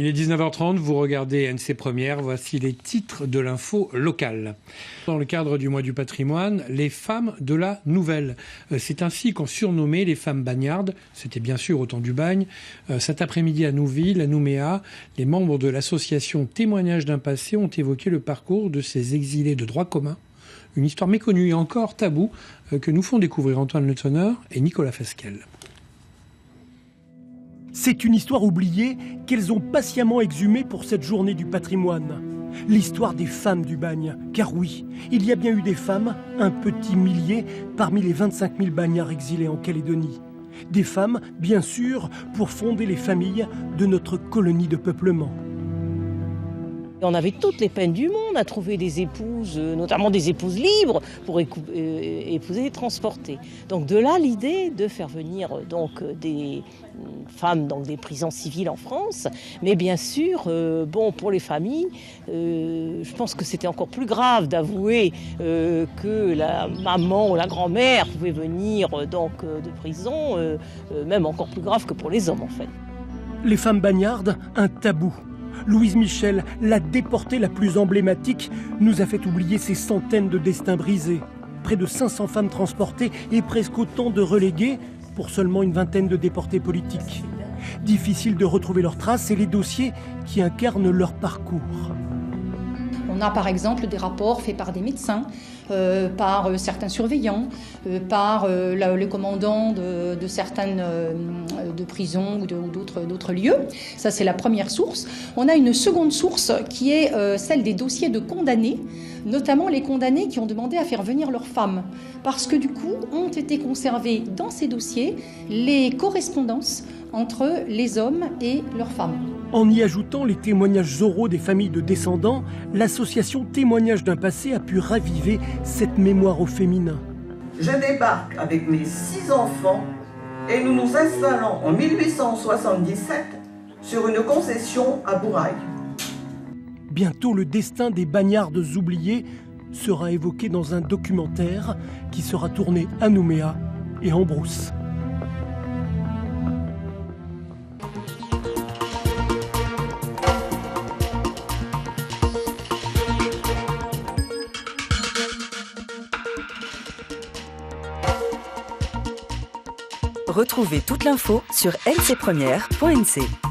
Il est 19h30, vous regardez NC Première, voici les titres de l'info locale. Dans le cadre du mois du patrimoine, les femmes de la Nouvelle. C'est ainsi qu'ont surnommé les femmes bagnardes, c'était bien sûr au temps du bagne. Cet après-midi à Nouville, à Nouméa, les membres de l'association Témoignages d'un passé ont évoqué le parcours de ces exilés de droit commun. Une histoire méconnue et encore taboue que nous font découvrir Antoine Le Tonneur et Nicolas Fasquelle. C'est une histoire oubliée qu'elles ont patiemment exhumée pour cette journée du patrimoine. L'histoire des femmes du bagne. Car oui, il y a bien eu des femmes, un petit millier, parmi les 25 000 bagnards exilés en Calédonie. Des femmes, bien sûr, pour fonder les familles de notre colonie de peuplement. On avait toutes les peines du monde à trouver des épouses, notamment des épouses libres, pour épouser et transporter. Donc de là l'idée de faire venir donc des femmes dans des prisons civiles en France. Mais bien sûr, pour les familles, je pense que c'était encore plus grave d'avouer que la maman ou la grand-mère pouvait venir de prison, même encore plus grave que pour les hommes en fait. Les femmes bagnardes, un tabou. Louise Michel, la déportée la plus emblématique, nous a fait oublier ces centaines de destins brisés. Près de 500 femmes transportées et presque autant de reléguées pour seulement une vingtaine de déportés politiques. Difficile de retrouver leurs traces et les dossiers qui incarnent leur parcours. On a par exemple des rapports faits par des médecins, par certains surveillants, par le commandant de certaines de prisons ou d'autres lieux. Ça, c'est la première source. On a une seconde source qui est celle des dossiers de condamnés, notamment les condamnés qui ont demandé à faire venir leurs femmes. Parce que du coup, ont été conservées dans ces dossiers les correspondances entre les hommes et leurs femmes. En y ajoutant les témoignages oraux des familles de descendants, l'association Témoignages d'un passé a pu raviver cette mémoire au féminin. Je débarque avec mes 6 enfants et nous nous installons en 1877 sur une concession à Bourail. Bientôt, le destin des bagnardes oubliées sera évoqué dans un documentaire qui sera tourné à Nouméa et en brousse. Retrouvez toute l'info sur ncpremière.nc.